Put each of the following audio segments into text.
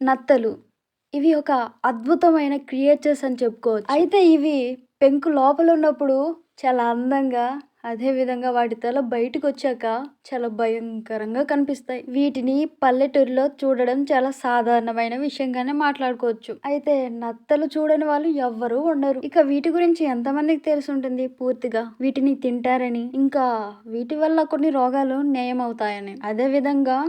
నత్తలు. ఇవి ఒక అద్భుతమైన క్రియేచర్స్ అని చెప్పుకోవచ్చు. అయితే ఇవి పెంకు లోపల ఉన్నప్పుడు చాలా అందంగా, అదే విధంగా వాటి తల బయటకొచ్చాక చాలా భయంకరంగా కనిపిస్తాయి. వీటిని పల్లెటూరులో చూడడం చాలా సాధారణమైన విషయంగానే మాట్లాడుకోవచ్చు. అయితే నత్తలు చూడని వాళ్ళు ఎవ్వరూ ఉండరు. ఇక వీటి గురించి ఎంతమందికి తెలిసి ఉంటుంది పూర్తిగా? వీటిని తింటారని, ఇంకా వీటి వల్ల కొన్ని రోగాలు నయమవుతాయని, అదే విధంగా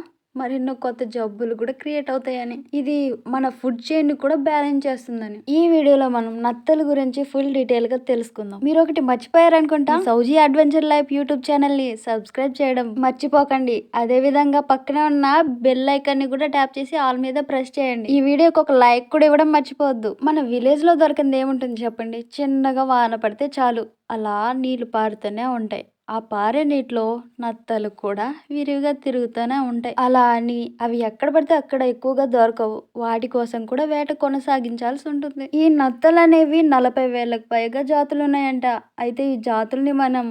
మరెన్నో కొత్త జబ్బులు కూడా క్రియేట్ అవుతాయని, ఇది మన ఫుడ్ చైన్ ని కూడా బ్యాలెన్స్ చేస్తుందని ఈ వీడియోలో మనం నత్తల గురించి ఫుల్ డీటెయిల్ గా తెలుసుకుందాం. మీరు ఒకటి మర్చిపోయారనుకుంటా, సౌజీ అడ్వెంచర్ లైఫ్ యూట్యూబ్ ఛానల్ ని సబ్స్క్రైబ్ చేయడం మర్చిపోకండి. అదే విధంగా పక్కనే ఉన్న బెల్ ఐకాన్ ని కూడా ట్యాప్ చేసి ఆల్ మీద ప్రెస్ చేయండి. ఈ వీడియోకి ఒక లైక్ కూడా ఇవ్వడం మర్చిపోవద్దు. మన విలేజ్ లో దొరకంది ఏముంటుంది చెప్పండి? చిన్నగా వాన పడితే చాలు అలా నీళ్లు పారుతూనే ఉంటాయి. ఆ పారే నీటిలో నత్తలు కూడా విరివిగా తిరుగుతూనే ఉంటాయి. అలా అని అవి ఎక్కడ పడితే అక్కడ ఎక్కువగా దొరకవు. వాటి కోసం కూడా వేట కొనసాగించాల్సి ఉంటుంది. ఈ నత్తలు అనేవి 40,000కు పైగా జాతులు ఉన్నాయంట. అయితే ఈ జాతుల్ని మనం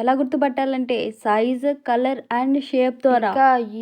ఎలా గుర్తుపట్టాలంటే సైజ్, కలర్ అండ్ షేప్ ద్వారా.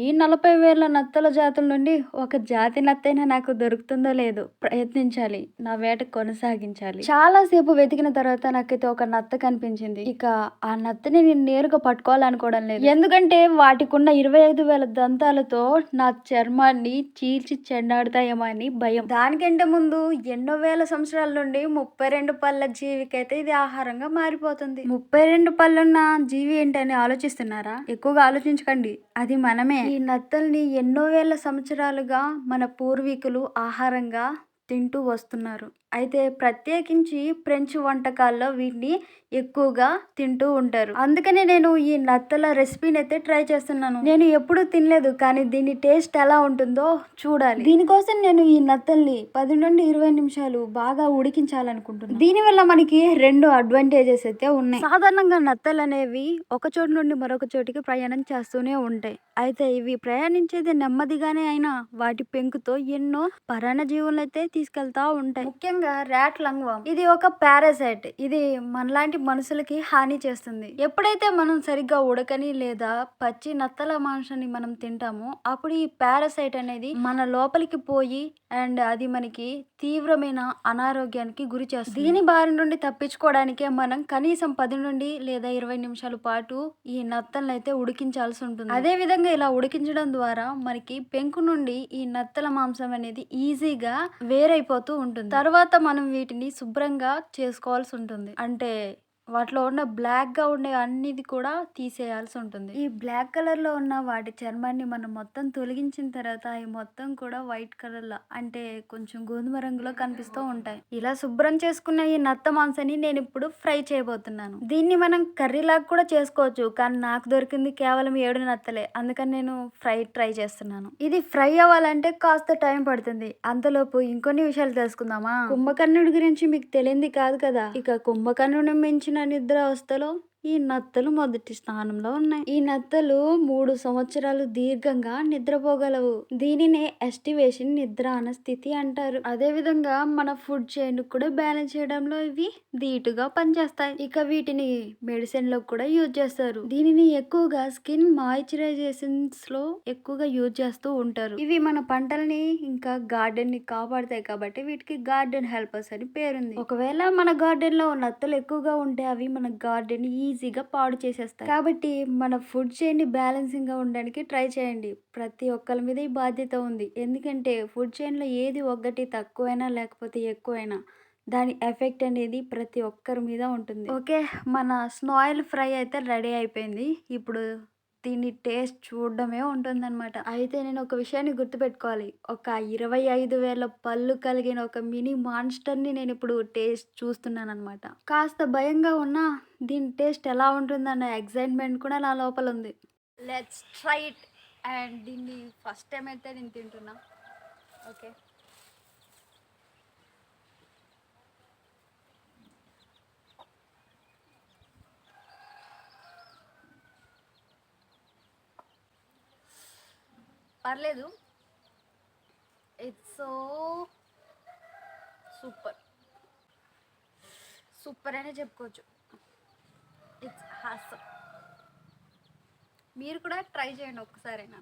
ఈ 40,000 నత్తల జాతుల నుండి ఒక జాతి నత్తైనా నాకు దొరుకుతుందో లేదో ప్రయత్నించాలి. నా వేట కొనసాగించాలి. చాలా సేపు వెతికిన తర్వాత నాకైతే ఒక నత్త కనిపించింది. ఇక ఆ నత్తని నేను నేరుగా పట్టుకోవాలనుకోవడం లేదు. ఎందుకంటే వాటికి ఉన్న 25,000 దంతాలతో నా చర్మాన్ని చీల్చి చెండాడుతాయేమో అని భయం. దానికంటే ముందు ఎన్నో వేల సంవత్సరాల నుండి 32 పళ్ళ జీవికైతే ఇది ఆహారంగా మారిపోతుంది. 32 పళ్ళున్న జీవి ఏంటని ఆలోచిస్తున్నారా? ఎక్కువగా ఆలోచించకండి, అది మనమే. ఈ నత్తల్ని ఎన్నో వేల సంవత్సరాలుగా మన పూర్వీకులు ఆహారంగా తింటూ వస్తున్నారు. అయితే ప్రత్యేకించి ఫ్రెంచ్ వంటకాల్లో వీటిని ఎక్కువగా తింటూ ఉంటారు. అందుకని నేను ఈ నత్తల రెసిపీని అయితే ట్రై చేస్తున్నాను. నేను ఎప్పుడూ తినలేదు, కానీ దీని టేస్ట్ ఎలా ఉంటుందో చూడాలి. దీనికోసం నేను ఈ నత్తల్ని 10 నుండి 20 నిమిషాలు బాగా ఉడికించాలనుకుంటున్నాను. దీనివల్ల మనకి 2 అడ్వాంటేజెస్ అయితే ఉన్నాయి. సాధారణంగా నత్తలు అనేవి ఒక చోటు నుండి మరొక చోటికి ప్రయాణం చేస్తూనే ఉంటాయి. అయితే ఇవి ప్రయాణించేది నెమ్మదిగానే అయినా వాటి పెంకుతో ఎన్నో పరాణ జీవులను అయితే తీసుకెళ్తా ఉంటాయి. ముఖ్యంగా ర్యాట్ లంగ్వామ్, ఇది ఒక పారాసైట్. ఇది మనలాంటి మనుషులకి హాని చేస్తుంది. ఎప్పుడైతే మనం సరిగ్గా ఉడకని లేదా పచ్చి నత్తల మాంసాన్ని మనం తింటామో అప్పుడు ఈ పారాసైట్ అనేది మన లోపలికి పోయి అండ్ అది మనకి తీవ్రమైన అనారోగ్యానికి గురి చేస్తుంది. దీని బారి నుండి తప్పించుకోవడానికే మనం కనీసం 10 నుండి లేదా 20 నిమిషాల పాటు ఈ నత్తలను అయితే ఉడికించాల్సి ఉంటుంది. అదే విధంగా ఇలా ఉడికించడం ద్వారా మనకి పెంకు నుండి ఈ నత్తల మాంసం అనేది ఈజీగా వేరైపోతూ ఉంటుంది. తర్వాత మనం వీటిని శుభ్రంగా చేసుకోవాల్సి ఉంటుంది. అంటే వాటిలో ఉన్న బ్లాక్ గా ఉండే అన్నిది కూడా తీసేయాల్సి ఉంటుంది. ఈ బ్లాక్ కలర్ లో ఉన్న వాటి చర్మాన్ని మనం మొత్తం తొలగించిన తర్వాత అవి మొత్తం కూడా వైట్ కలర్ లో, అంటే కొంచెం గోధుమ రంగులో కనిపిస్తూ ఉంటాయి. ఇలా శుభ్రం చేసుకున్న ఈ నత్త మాంసాన్ని నేను ఇప్పుడు ఫ్రై చేయబోతున్నాను. దీన్ని మనం కర్రీ లాగా కూడా చేసుకోవచ్చు, కానీ నాకు దొరికింది కేవలం 7 నత్తలే, అందుకని నేను ట్రై చేస్తున్నాను. ఇది ఫ్రై అవ్వాలంటే కాస్త టైం పడుతుంది. అంతలోపు ఇంకొన్ని విషయాలు తెలుసుకుందామా? కుంభకర్ణుడి గురించి మీకు తెలియంది కాదు కదా. ఇక కుంభకర్ణుని మించిన నిద్రావస్థలో ఈ నత్తలు మొదటి స్థానంలో ఉన్నాయి. ఈ నత్తలు 3 సంవత్సరాలు దీర్ఘంగా నిద్రపోగలవు. దీనినే ఎస్టివేషన్ నిద్ర అన్న స్థితి అంటారు. అదే విధంగా మన ఫుడ్ చైన్ కూడా బ్యాలెన్స్ చేయడంలో ఇవి ధీటుగా పనిచేస్తాయి. ఇక వీటిని మెడిసిన్ లో కూడా యూజ్ చేస్తారు. దీనిని ఎక్కువగా స్కిన్ మాయిశ్చరైజేషన్స్ లో ఎక్కువగా యూజ్ చేస్తూ ఉంటారు. ఇవి మన పంటల్ని ఇంకా గార్డెన్ ని కాపాడతాయి కాబట్టి వీటికి గార్డెన్ హెల్పర్స్ అని పేరుంది. ఒకవేళ మన గార్డెన్ లో నత్తలు ఎక్కువగా ఉంటే అవి మన గార్డెన్ ఈజీగా పాడు చేసేస్తాయి. కాబట్టి మన ఫుడ్ చైన్ ని బ్యాలెన్సింగ్ గా ఉండడానికి ట్రై చేయండి. ప్రతి ఒక్కరి మీద ఈ బాధ్యత ఉంది. ఎందుకంటే ఫుడ్ చైన్ లో ఏది ఒకటి తక్కువైనా లేకపోతే ఎక్కువైనా దాని ఎఫెక్ట్ అనేది ప్రతి ఒక్కరి మీద ఉంటుంది. ఓకే, మన స్నాయిల్ ఫ్రై అయితే రెడీ అయిపోయింది. ఇప్పుడు దీని టేస్ట్ చూడడమే ఉంటుందన్నమాట. అయితే నేను ఒక విషయాన్ని గుర్తుపెట్టుకోవాలి. ఒక 25,000 పళ్ళు కలిగిన ఒక మినీ మాన్స్టర్ని నేను ఇప్పుడు టేస్ట్ చూస్తున్నాను అనమాట. కాస్త భయంగా ఉన్నా దీని టేస్ట్ ఎలా ఉంటుందన్న ఎక్సైట్మెంట్ కూడా నా లోపల ఉంది. Let's try it. అండ్ దీన్ని ఫస్ట్ టైం అయితే నేను తింటున్నా. ఓకే, పర్లేదు. ఇట్స్ సో సూపర్ సూపర్ అనే చెప్పుకోవచ్చు. It's awesome. మీరు కూడా ట్రై చేయండి ఒక్కసారైనా.